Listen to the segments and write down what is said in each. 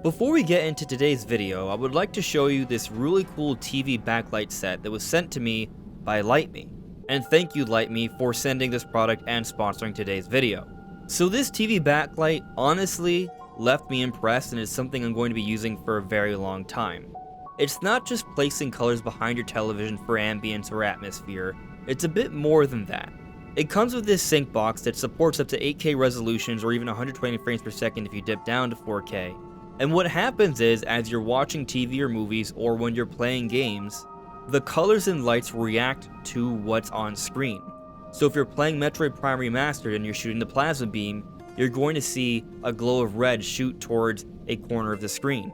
Before we get into today's video, I would like to show you this really cool TV backlight set that was sent to me by LightMe. And thank you LightMe for sending this product and sponsoring today's video. So this TV backlight honestly left me impressed, and it's something I'm going to be using for a very long time. It's not just placing colors behind your television for ambience or atmosphere, it's a bit more than that. It comes with this sync box that supports up to 8K resolutions or even 120 frames per second if you dip down to 4K. And what happens is, as you're watching TV or movies, or when you're playing games, the colors and lights react to what's on screen. So if you're playing Metroid Prime Remastered and you're shooting the plasma beam, you're going to see a glow of red shoot towards a corner of the screen.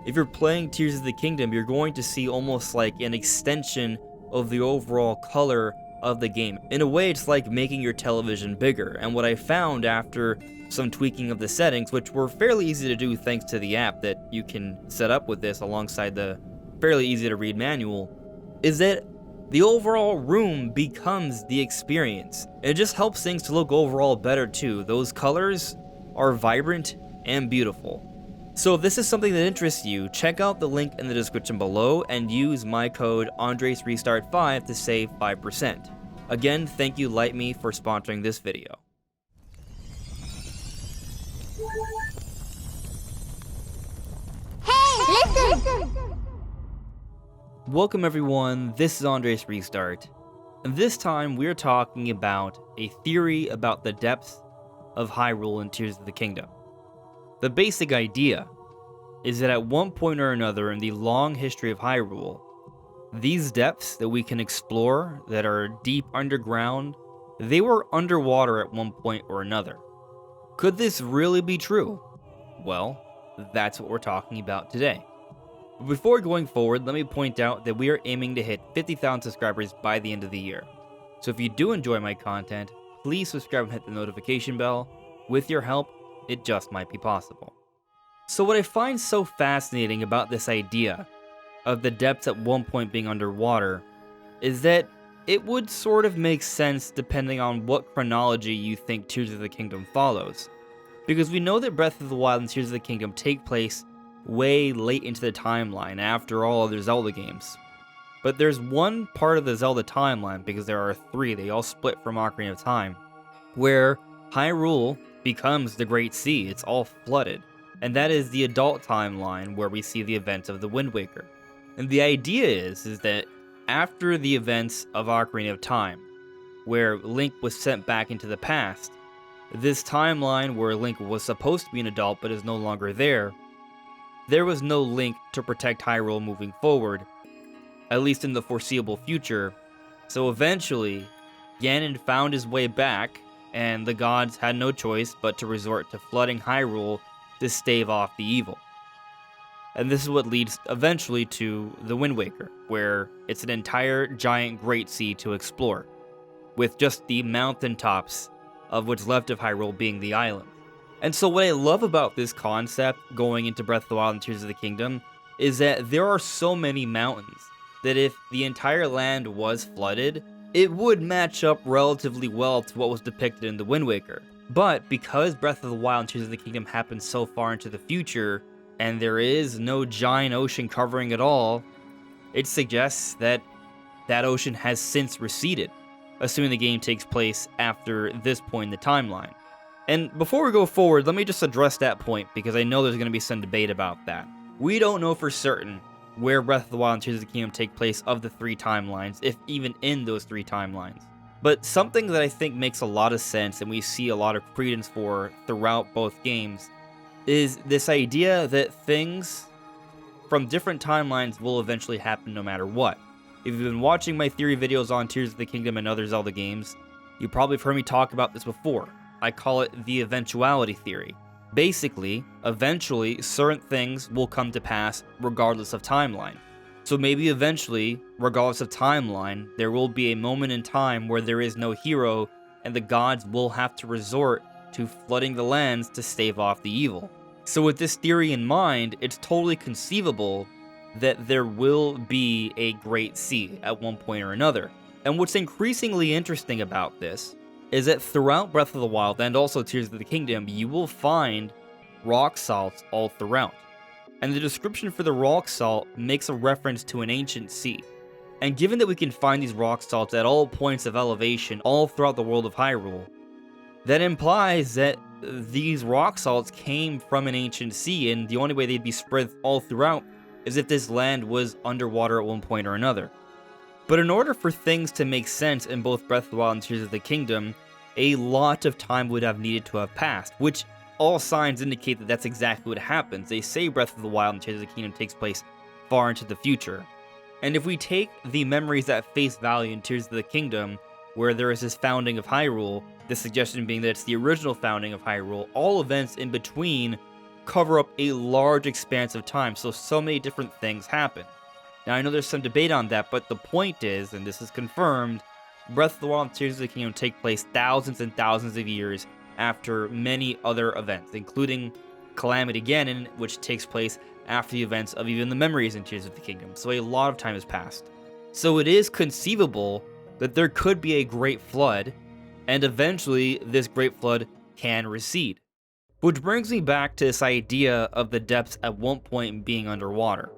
If you're playing Tears of the Kingdom, you're going to see almost like an extension of the overall color of the game. In a way, it's like making your television bigger. And what I found after some tweaking of the settings, which were fairly easy to do thanks to the app that you can set up with this alongside the fairly easy to read manual, is that the overall room becomes the experience. It just helps things to look overall better too. Those colors are vibrant and beautiful. So if this is something that interests you, check out the link in the description below and use my code AndresRestart5 to save 5%. Again, thank you LightMe for sponsoring this video. Hey, listen! Welcome everyone, this is Andres Restart, and this time we're talking about a theory about the depths of Hyrule in Tears of the Kingdom. The basic idea is that at one point or another in the long history of Hyrule, these depths that we can explore that are deep underground, they were underwater at one point or another. Could this really be true? Well, that's what we're talking about today. But before going forward, let me point out that we are aiming to hit 50,000 subscribers by the end of the year. So if you do enjoy my content, please subscribe and hit the notification bell. With your help, it just might be possible. So what I find so fascinating about this idea of the depths at one point being underwater is that it would sort of make sense depending on what chronology you think Tears of the Kingdom follows. Because we know that Breath of the Wild and Tears of the Kingdom take place way late into the timeline after all other Zelda games. But there's one part of the Zelda timeline, because there are three, they all split from Ocarina of Time, where Hyrule becomes the Great Sea, it's all flooded. And that is the adult timeline where we see the events of the Wind Waker. And the idea is that after the events of Ocarina of Time, where Link was sent back into the past, this timeline where Link was supposed to be an adult but is no longer there was no Link to protect Hyrule moving forward, at least in the foreseeable future. So eventually, Ganon found his way back, and the gods had no choice but to resort to flooding Hyrule to stave off the evil. And this is what leads eventually to the Wind Waker, where it's an entire giant Great Sea to explore, with just the mountaintops of what's left of Hyrule being the island. And so what I love about this concept going into Breath of the Wild and Tears of the Kingdom is that there are so many mountains that if the entire land was flooded, it would match up relatively well to what was depicted in the Wind Waker. But because Breath of the Wild and Tears of the Kingdom happens so far into the future, and there is no giant ocean covering it all, it suggests that that ocean has since receded, assuming the game takes place after this point in the timeline. And before we go forward, let me just address that point, because I know there's going to be some debate about that. We don't know for certain where Breath of the Wild and Tears of the Kingdom take place of the three timelines, if even in those three timelines. But something that I think makes a lot of sense, and we see a lot of credence for throughout both games, is this idea that things from different timelines will eventually happen no matter what. If you've been watching my theory videos on Tears of the Kingdom and other Zelda games, you probably have heard me talk about this before. I call it the eventuality theory. Basically, eventually, certain things will come to pass regardless of timeline. So maybe eventually, regardless of timeline, there will be a moment in time where there is no hero, and the gods will have to resort to flooding the lands to stave off the evil. So with this theory in mind, it's totally conceivable that there will be a Great Sea at one point or another. And what's increasingly interesting about this is that throughout Breath of the Wild and also Tears of the Kingdom, you will find rock salts all throughout. And the description for the rock salt makes a reference to an ancient sea. And given that we can find these rock salts at all points of elevation all throughout the world of Hyrule, that implies that these rock salts came from an ancient sea, and the only way they'd be spread all throughout is if this land was underwater at one point or another. But in order for things to make sense in both Breath of the Wild and Tears of the Kingdom, a lot of time would have needed to have passed, which all signs indicate that that's exactly what happens. They say Breath of the Wild and Tears of the Kingdom takes place far into the future. And if we take the memories at face value in Tears of the Kingdom, where there is this founding of Hyrule, the suggestion being that it's the original founding of Hyrule, all events in between cover up a large expanse of time, so many different things happen. Now, I know there's some debate on that, but the point is, and this is confirmed, Breath of the Wild and Tears of the Kingdom take place thousands and thousands of years after many other events, including Calamity Ganon, which takes place after the events of even the memories in Tears of the Kingdom. So a lot of time has passed. So it is conceivable that there could be a great flood, and eventually this great flood can recede. Which brings me back to this idea of the depths at one point being underwater.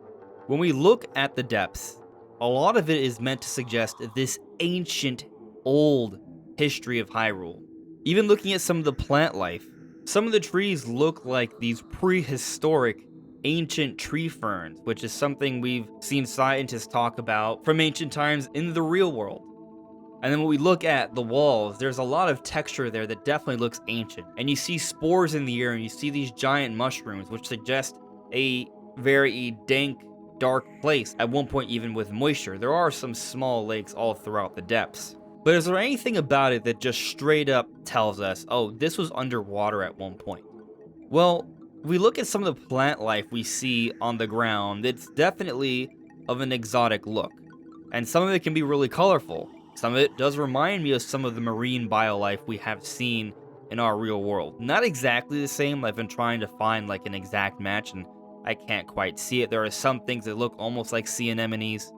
When we look at the depths, a lot of it is meant to suggest this ancient, old history of Hyrule. Even looking at some of the plant life, some of the trees look like these prehistoric ancient tree ferns, which is something we've seen scientists talk about from ancient times in the real world. And then when we look at the walls, there's a lot of texture there that definitely looks ancient. And you see spores in the air, and you see these giant mushrooms, which suggest a very dank, dark place, at one point even with moisture. There are some small lakes all throughout the depths. But is there anything about it that just straight up tells us, oh, this was underwater at one point? Well, we look at some of the plant life we see on the ground, it's definitely of an exotic look. And some of it can be really colorful. Some of it does remind me of some of the marine biolife we have seen in our real world. Not exactly the same. I've been trying to find like an exact match, and I can't quite see it. There are some things that look almost like sea anemones,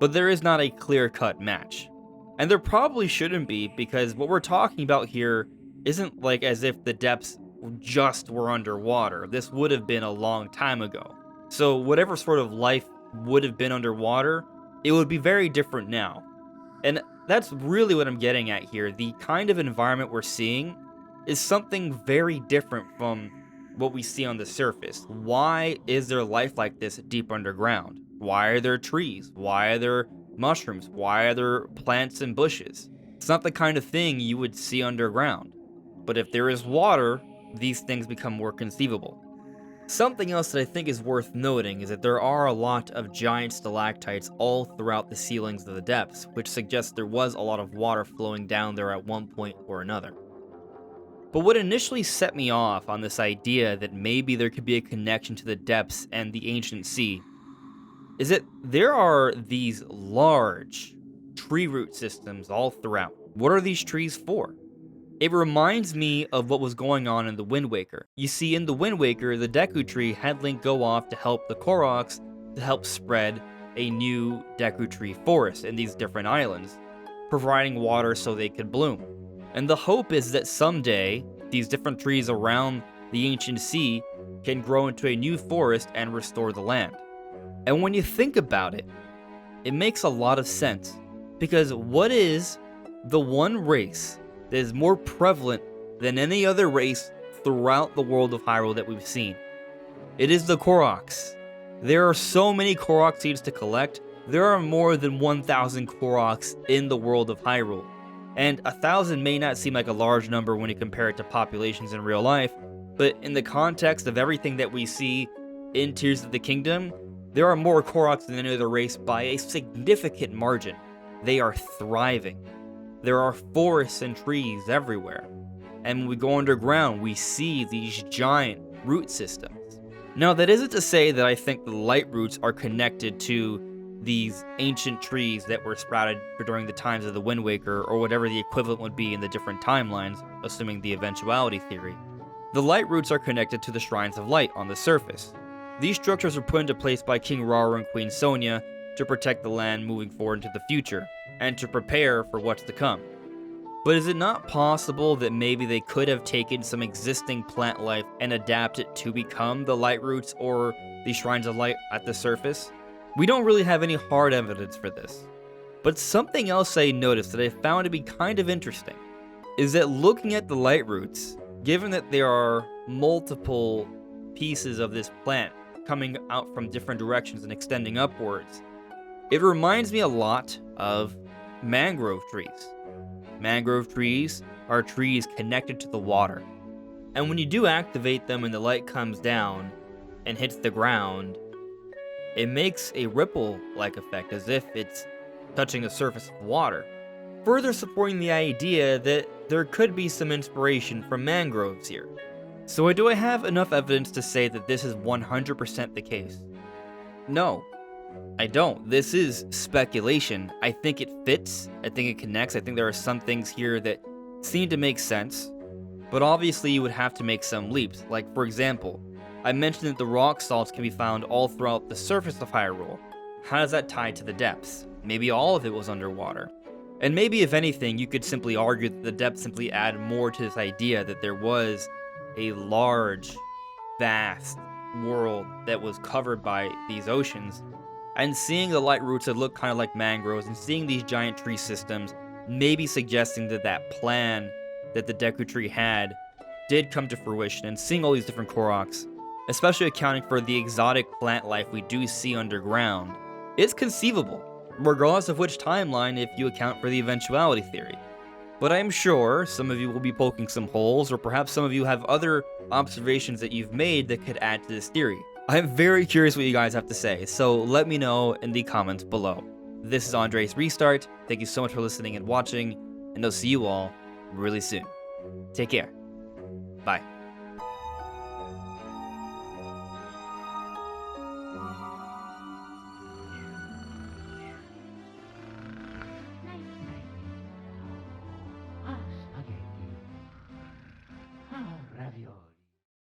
but there is not a clear-cut match. And there probably shouldn't be, because what we're talking about here isn't like as if the depths just were underwater. This would have been a long time ago. So whatever sort of life would have been underwater, it would be very different now. And that's really what I'm getting at here. The kind of environment we're seeing is something very different from what we see on the surface. Why is there life like this deep underground? Why are there trees? Why are there mushrooms? Why are there plants and bushes? It's not the kind of thing you would see underground. But if there is water, these things become more conceivable. Something else that I think is worth noting is that there are a lot of giant stalactites all throughout the ceilings of the depths, which suggests there was a lot of water flowing down there at one point or another. But what initially set me off on this idea that maybe there could be a connection to the depths and the ancient sea is that there are these large tree root systems all throughout. What are these trees for? It reminds me of what was going on in the Wind Waker. You see, in the Wind Waker, the Deku Tree had Link go off to help the Koroks to help spread a new Deku Tree forest in these different islands, providing water so they could bloom. And the hope is that someday, these different trees around the ancient sea can grow into a new forest and restore the land. And when you think about it, it makes a lot of sense. Because what is the one race that is more prevalent than any other race throughout the world of Hyrule that we've seen? It is the Koroks. There are so many Korok seeds to collect. There are more than 1,000 Koroks in the world of Hyrule. And 1,000 may not seem like a large number when you compare it to populations in real life, but in the context of everything that we see in Tears of the Kingdom, there are more Koroks than any other race by a significant margin. They are thriving. There are forests and trees everywhere. And when we go underground, we see these giant root systems. Now, that isn't to say that I think the light roots are connected to these ancient trees that were sprouted during the times of the Wind Waker, or whatever the equivalent would be in the different timelines, assuming the eventuality theory. The light roots are connected to the Shrines of Light on the surface. These structures were put into place by King Rauru and Queen Sonia to protect the land moving forward into the future, and to prepare for what's to come. But is it not possible that maybe they could have taken some existing plant life and adapted it to become the light roots or the shrines of light at the surface? We don't really have any hard evidence for this. But something else I noticed that I found to be kind of interesting is that looking at the light roots, given that there are multiple pieces of this plant coming out from different directions and extending upwards, it reminds me a lot of mangrove trees. Mangrove trees are trees connected to the water. And when you do activate them and the light comes down and hits the ground, it makes a ripple-like effect as if it's touching the surface of water, further supporting the idea that there could be some inspiration from mangroves here. So do I have enough evidence to say that this is 100% the case? No, I don't. This is speculation. I think it fits. I think it connects. I think there are some things here that seem to make sense. But obviously you would have to make some leaps. Like, for example, I mentioned that the rock salts can be found all throughout the surface of Hyrule. How does that tie to the depths? Maybe all of it was underwater. And maybe, if anything, you could simply argue that the depths simply add more to this idea that there was a large, vast world that was covered by these oceans. And seeing the light roots that look kind of like mangroves and seeing these giant tree systems, maybe suggesting that that plan that the Deku Tree had did come to fruition, and seeing all these different Koroks, especially accounting for the exotic plant life we do see underground, is conceivable, regardless of which timeline if you account for the eventuality theory. But I'm sure some of you will be poking some holes, or perhaps some of you have other observations that you've made that could add to this theory. I'm very curious what you guys have to say, so let me know in the comments below. This is Andre's Restart. Thank you so much for listening and watching, and I'll see you all really soon. Take care. Bye.